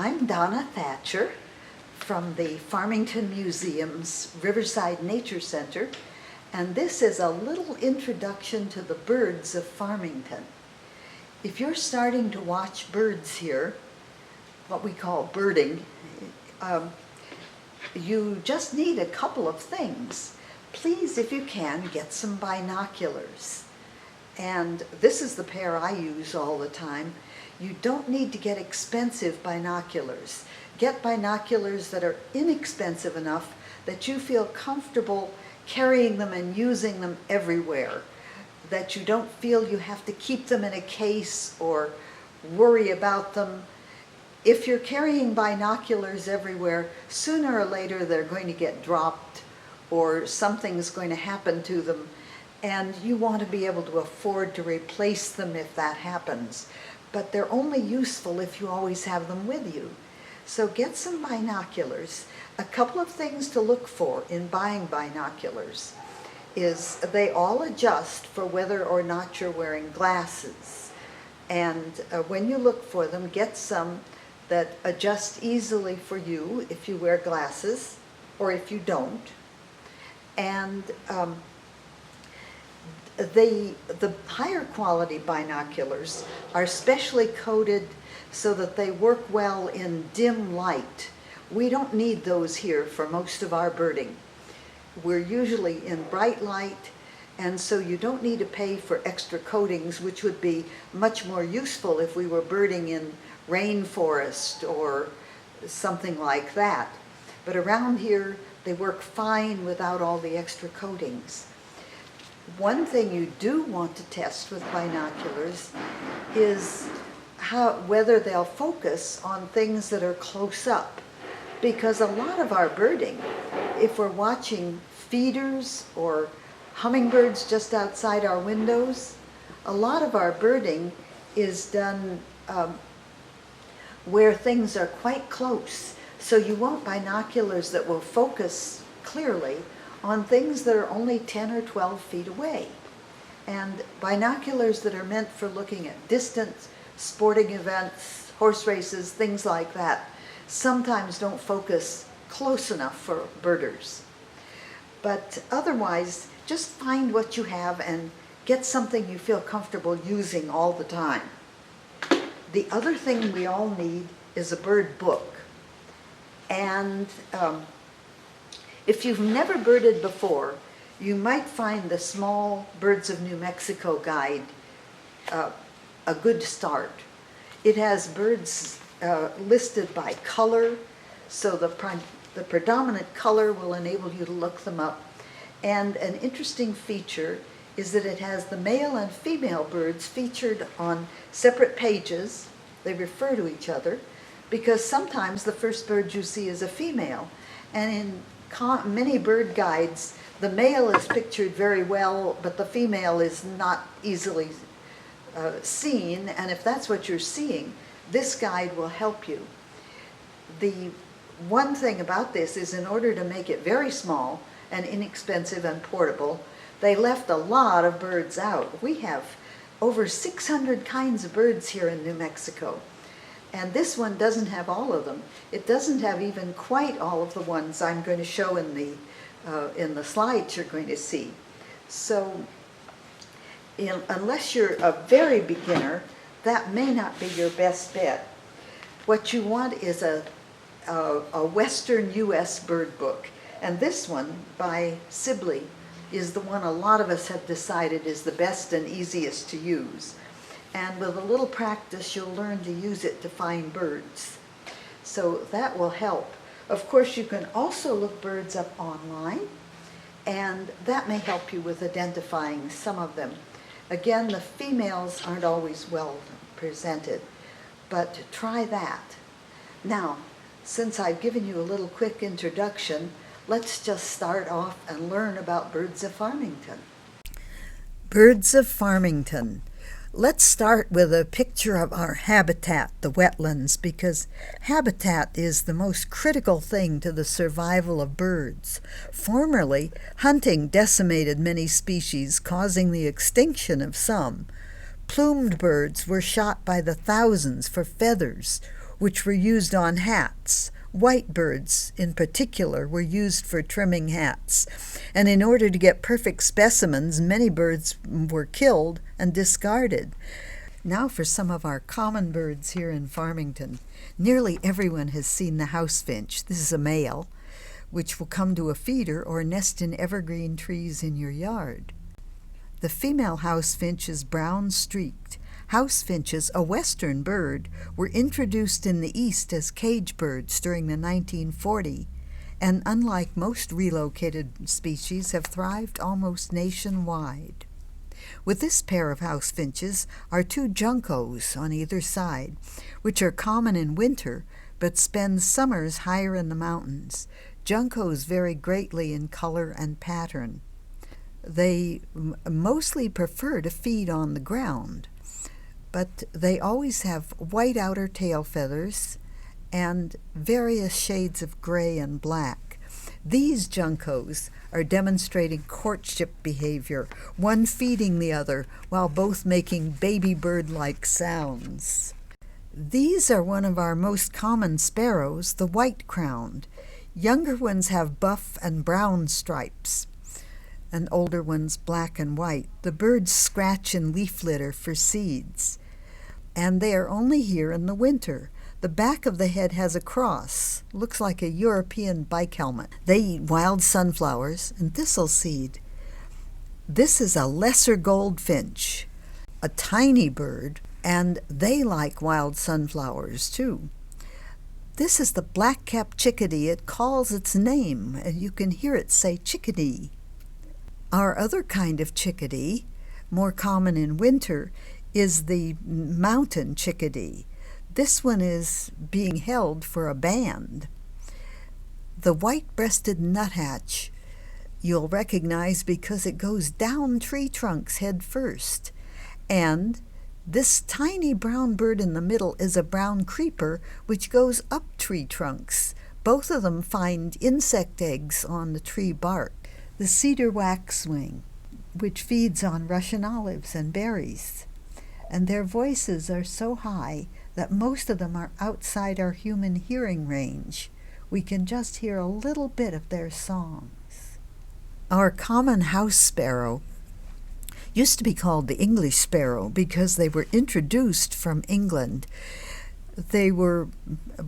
I'm Donna Thatcher from the Farmington Museum's Riverside Nature Center, and this is a little introduction to the birds of Farmington. If you're starting to watch birds here, what we call birding, you just need a couple of things. Please, if you can, get some binoculars. And this is the pair I use all the time. You don't need to get expensive binoculars. Get binoculars that are inexpensive enough that you feel comfortable carrying them and using them everywhere, that you don't feel you have to keep them in a case or worry about them. If you're carrying binoculars everywhere, sooner or later they're going to get dropped or something's going to happen to them, and you want to be able to afford to replace them if that happens. But they're only useful if you always have them with you. So get some binoculars. A couple of things to look for in buying binoculars is they all adjust for whether or not you're wearing glasses. And when you look for them, get some that adjust easily for you if you wear glasses or if you don't. And the higher quality binoculars are specially coated so that they work well in dim light. We don't need those here for most of our birding. We're usually in bright light, and so you don't need to pay for extra coatings, which would be much more useful if we were birding in rainforest or something like that. But around here, they work fine without all the extra coatings. One thing you do want to test with binoculars is whether they'll focus on things that are close up. Because a lot of our birding, if we're watching feeders or hummingbirds just outside our windows, a lot of our birding is done where things are quite close. So you want binoculars that will focus clearly on things that are only 10 or 12 feet away. And binoculars that are meant for looking at distant sporting events, horse races, things like that, sometimes don't focus close enough for birders. But otherwise, just find what you have and get something you feel comfortable using all the time. The other thing we all need is a bird book. And if you've never birded before, you might find the Small Birds of New Mexico guide a good start. It has birds listed by color, so the predominant color will enable you to look them up. And an interesting feature is that it has the male and female birds featured on separate pages. They refer to each other because sometimes the first bird you see is a female, and in many bird guides the male is pictured very well, but the female is not easily seen, and if that's what you're seeing, this guide will help you. The one thing about this is, in order to make it very small and inexpensive and portable, they left a lot of birds out. We have over 600 kinds of birds here in New Mexico, and this one doesn't have all of them. It doesn't have even quite all of the ones I'm going to show in the slides you're going to see. So unless you're a very beginner, that may not be your best bet. What you want is a Western U.S. bird book, and this one by Sibley is the one a lot of us have decided is the best and easiest to use. And with a little practice, you'll learn to use it to find birds. So that will help. Of course, you can also look birds up online, and that may help you with identifying some of them. Again, the females aren't always well presented, but try that. Now, since I've given you a little quick introduction, let's just start off and learn about birds of Farmington. Birds of Farmington. Let's start with a picture of our habitat, the wetlands, because habitat is the most critical thing to the survival of birds. Formerly, hunting decimated many species, causing the extinction of some. Plumed birds were shot by the thousands for feathers, which were used on hats. White birds, in particular, were used for trimming hats, and in order to get perfect specimens, many birds were killed and discarded. Now for some of our common birds here in Farmington. Nearly everyone has seen the house finch. This is a male, which will come to a feeder or nest in evergreen trees in your yard. The female house finch is brown streaked. House finches, a western bird, were introduced in the East as cage birds during the 1940s, and unlike most relocated species, have thrived almost nationwide. With this pair of house finches are two juncos on either side, which are common in winter but spend summers higher in the mountains. Juncos vary greatly in color and pattern. They mostly prefer to feed on the ground, but they always have white outer tail feathers and various shades of gray and black. These juncos are demonstrating courtship behavior, one feeding the other while both making baby bird-like sounds. These are one of our most common sparrows, the white-crowned. Younger ones have buff and brown stripes, and older ones black and white. The birds scratch in leaf litter for seeds, and they are only here in the winter. The back of the head has a cross, looks like a European bike helmet. They eat wild sunflowers and thistle seed. This is a lesser goldfinch, a tiny bird, and they like wild sunflowers too. This is the black-capped chickadee. It calls its name, and you can hear it say chickadee. Our other kind of chickadee, more common in winter, is the mountain chickadee. This one is being held for a band. The white-breasted nuthatch you'll recognize because it goes down tree trunks head first. And this tiny brown bird in the middle is a brown creeper which goes up tree trunks. Both of them find insect eggs on the tree bark. The cedar waxwing, which feeds on Russian olives and berries. And their voices are so high that most of them are outside our human hearing range. We can just hear a little bit of their songs. Our common house sparrow used to be called the English sparrow because they were introduced from England. They were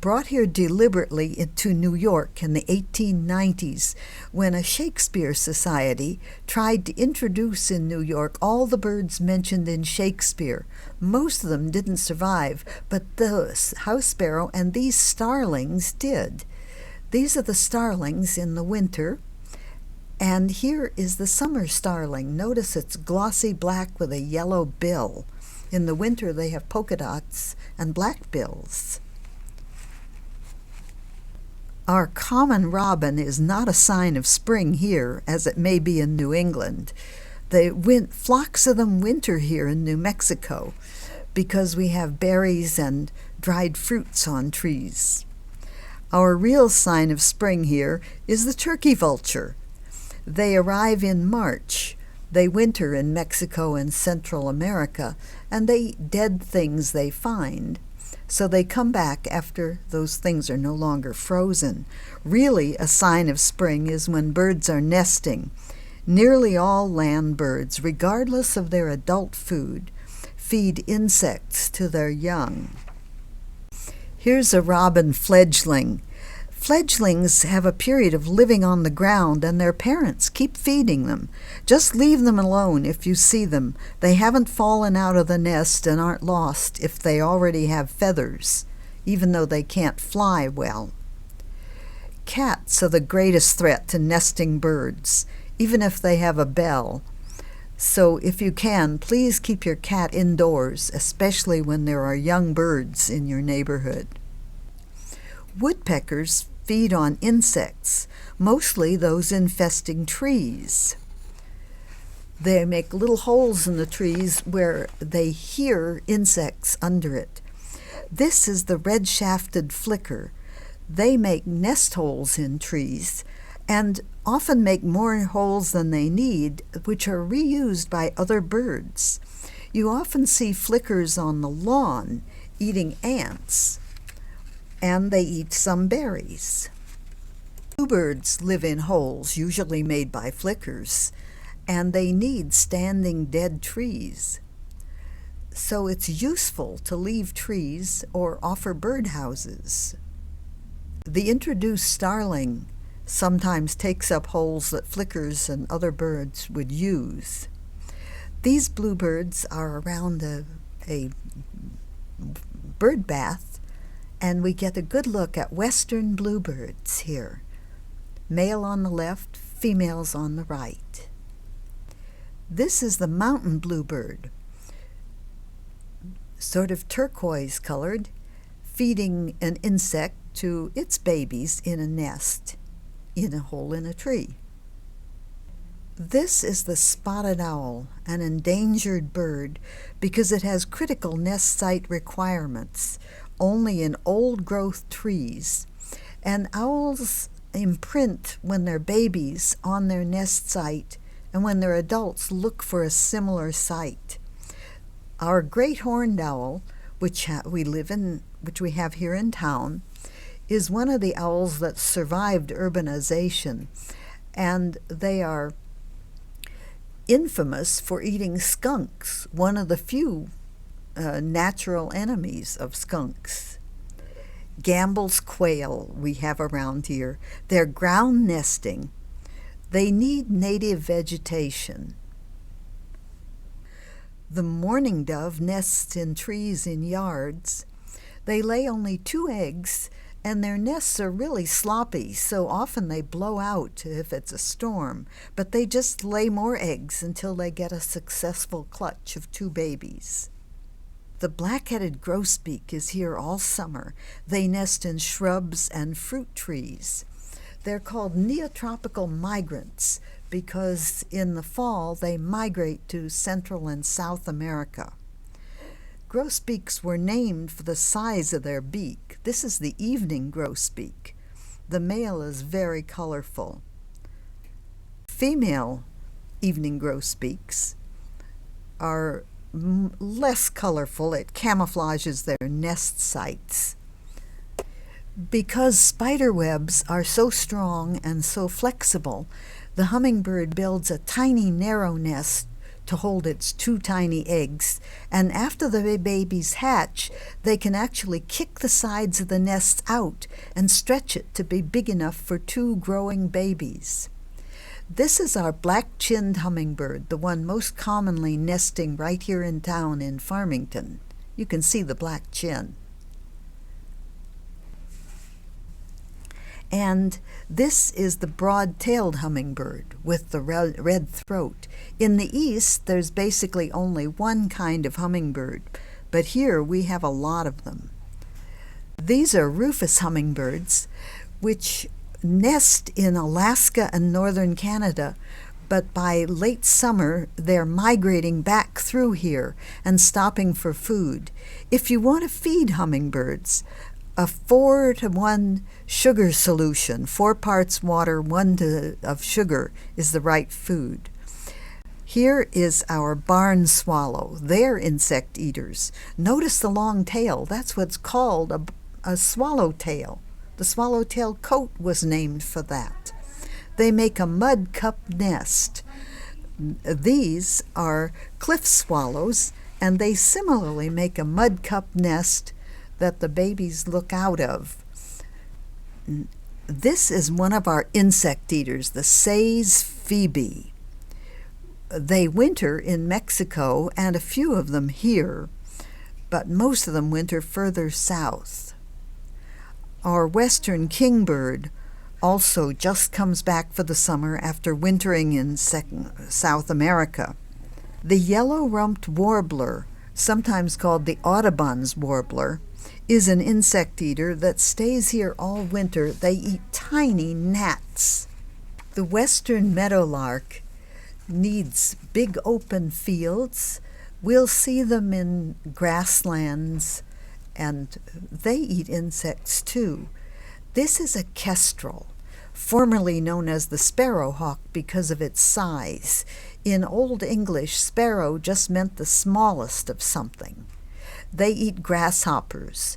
brought here deliberately to New York in the 1890s when a Shakespeare Society tried to introduce in New York all the birds mentioned in Shakespeare. Most of them didn't survive, but the house sparrow and these starlings did. These are the starlings in the winter, and here is the summer starling. Notice it's glossy black with a yellow bill. In the winter, they have polka dots and black bills. Our common robin is not a sign of spring here, as it may be in New England. Flocks of them winter here in New Mexico because we have berries and dried fruits on trees. Our real sign of spring here is the turkey vulture. They arrive in March. They winter in Mexico and Central America, and they eat dead things they find. So they come back after those things are no longer frozen. Really, a sign of spring is when birds are nesting. Nearly all land birds, regardless of their adult food, feed insects to their young. Here's a robin fledgling. Fledglings have a period of living on the ground, and their parents keep feeding them. Just leave them alone if you see them. They haven't fallen out of the nest and aren't lost if they already have feathers, even though they can't fly well. Cats are the greatest threat to nesting birds, even if they have a bell. So if you can, please keep your cat indoors, especially when there are young birds in your neighborhood. Woodpeckers feed on insects, mostly those infesting trees. They make little holes in the trees where they hear insects under it. This is the red-shafted flicker. They make nest holes in trees and often make more holes than they need, which are reused by other birds. You often see flickers on the lawn eating ants and they eat some berries. Bluebirds live in holes, usually made by flickers, and they need standing dead trees. So it's useful to leave trees or offer birdhouses. The introduced starling sometimes takes up holes that flickers and other birds would use. These bluebirds are around a bird bath, and we get a good look at western bluebirds here. Male on the left, females on the right. This is the mountain bluebird, sort of turquoise colored, feeding an insect to its babies in a nest, in a hole in a tree. This is the spotted owl, an endangered bird because it has critical nest site requirements, only in old-growth trees, and owls imprint when they're babies on their nest site, and when they're adults look for a similar site. Our great horned owl, which we have here in town, is one of the owls that survived urbanization, and they are infamous for eating skunks, one of the few natural enemies of skunks. Gambel's quail we have around here. They're ground nesting. They need native vegetation. The mourning dove nests in trees in yards. They lay only 2 eggs, and their nests are really sloppy, so often they blow out if it's a storm, but they just lay more eggs until they get a successful clutch of 2 babies. The black-headed grosbeak is here all summer. They nest in shrubs and fruit trees. They're called neotropical migrants because in the fall they migrate to Central and South America. Grosbeaks were named for the size of their beak. This is the evening grosbeak. The male is very colorful. Female evening grosbeaks are less colorful. It camouflages their nest sites. Because spider webs are so strong and so flexible, the hummingbird builds a tiny narrow nest to hold its 2 tiny eggs, and after the babies hatch, they can actually kick the sides of the nest out and stretch it to be big enough for 2 growing babies. This is our black-chinned hummingbird, the one most commonly nesting right here in town in Farmington. You can see the black chin. And this is the broad-tailed hummingbird with the red throat. In the east, there's basically only one kind of hummingbird, but here we have a lot of them. These are rufous hummingbirds, which nest in Alaska and northern Canada, but by late summer they're migrating back through here and stopping for food. If you want to feed hummingbirds, a 4-to-1 sugar solution, 4 parts water, 1 of sugar, is the right food. Here is our barn swallow. They're insect eaters. Notice the long tail. That's what's called a swallowtail. The swallowtail coat was named for that. They make a mud cup nest. These are cliff swallows, and they similarly make a mud cup nest that the babies look out of. This is one of our insect eaters, the Say's phoebe. They winter in Mexico and a few of them here, but most of them winter further south. Our western kingbird also just comes back for the summer after wintering in South America. The yellow-rumped warbler, sometimes called the Audubon's warbler, is an insect eater that stays here all winter. They eat tiny gnats. The western meadowlark needs big open fields. We'll see them in grasslands, and they eat insects too. This is a kestrel, formerly known as the sparrowhawk because of its size. In Old English, sparrow just meant the smallest of something. They eat grasshoppers.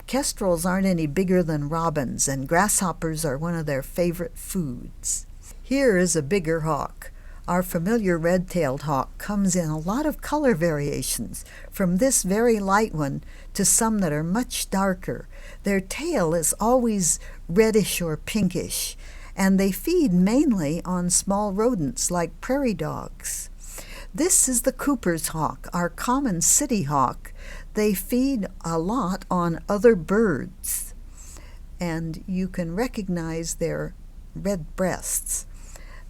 Kestrels aren't any bigger than robins, and grasshoppers are one of their favorite foods. Here is a bigger hawk. Our familiar red-tailed hawk comes in a lot of color variations, from this very light one to some that are much darker. Their tail is always reddish or pinkish, and they feed mainly on small rodents like prairie dogs. This is the Cooper's hawk, our common city hawk. They feed a lot on other birds, and you can recognize their red breasts.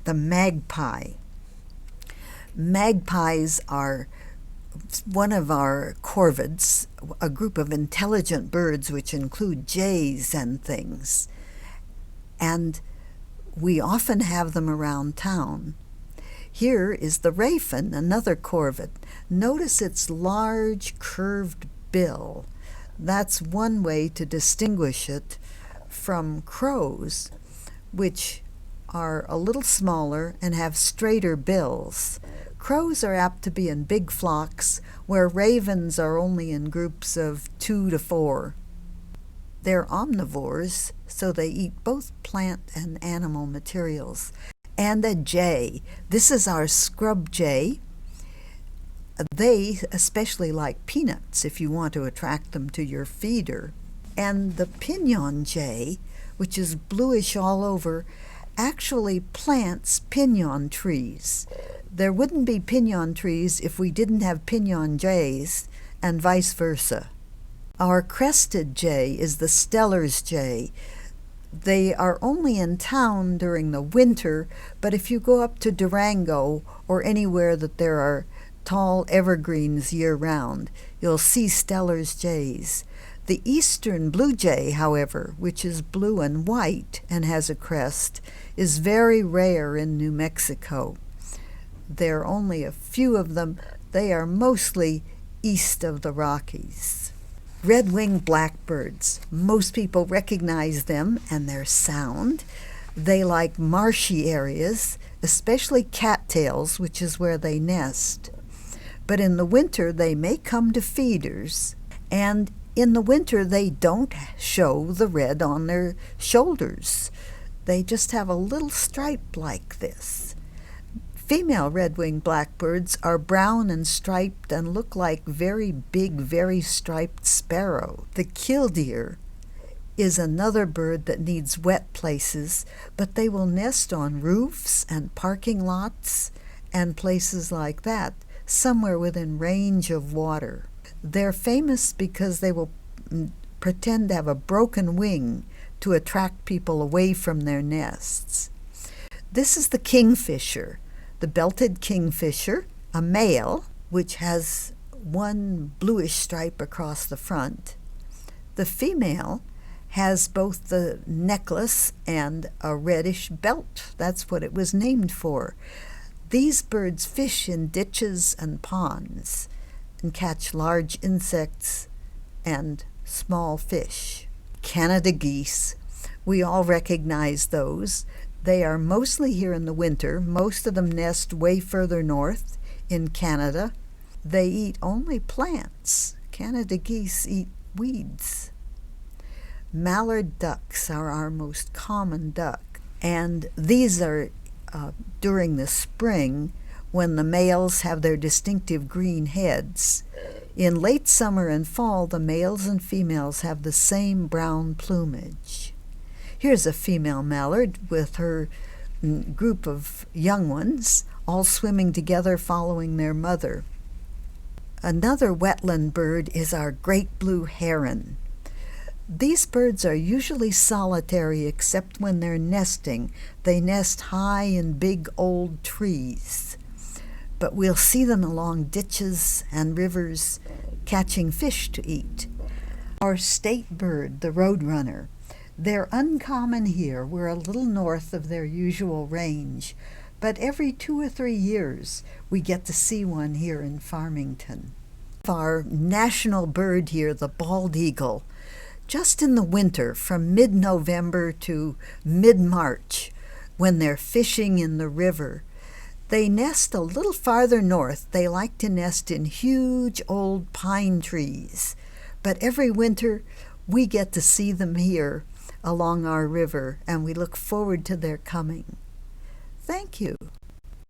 The magpie. Magpies are one of our corvids, a group of intelligent birds which include jays and things. And we often have them around town. Here is the raven, another corvid. Notice its large curved bill. That's one way to distinguish it from crows, which are a little smaller and have straighter bills. Crows are apt to be in big flocks, where ravens are only in groups of 2 to 4. They're omnivores, so they eat both plant and animal materials. And a jay. This is our scrub jay. They especially like peanuts if you want to attract them to your feeder. And the pinon jay, which is bluish all over, actually plants pinon trees. There wouldn't be pinon trees if we didn't have pinon jays, and vice versa. Our crested jay is the Steller's jay. They are only in town during the winter, but if you go up to Durango or anywhere that there are tall evergreens year-round, you'll see Steller's jays. The eastern blue jay, however, which is blue and white and has a crest, is very rare in New Mexico. There are only a few of them. They are mostly east of the Rockies. Red-winged blackbirds. Most people recognize them and their sound. They like marshy areas, especially cattails, which is where they nest. But in the winter, they may come to feeders, and in the winter, they don't show the red on their shoulders. They just have a little stripe like this. Female red-winged blackbirds are brown and striped and look like very big, very striped sparrow. The killdeer is another bird that needs wet places, but they will nest on roofs and parking lots and places like that, somewhere within range of water. They're famous because they will pretend to have a broken wing to attract people away from their nests. This is the kingfisher. The belted kingfisher, a male, which has one bluish stripe across the front. The female has both the necklace and a reddish belt. That's what it was named for. These birds fish in ditches and ponds and catch large insects and small fish. Canada geese. We all recognize those. They are mostly here in the winter. Most of them nest way further north in Canada. They eat only plants. Canada geese eat weeds. Mallard ducks are our most common duck, and these are during the spring when the males have their distinctive green heads. In late summer and fall, the males and females have the same brown plumage. Here's a female mallard with her group of young ones, all swimming together following their mother. Another wetland bird is our great blue heron. These birds are usually solitary except when they're nesting. They nest high in big old trees. But we'll see them along ditches and rivers catching fish to eat. Our state bird, the roadrunner. They're uncommon here. We're a little north of their usual range, but every 2 or 3 years we get to see one here in Farmington. Our national bird here, the bald eagle, just in the winter from mid-November to mid-March, when they're fishing in the river, they nest a little farther north. They like to nest in huge old pine trees, But every winter, we get to see them here along our river, and we look forward to their coming. Thank you.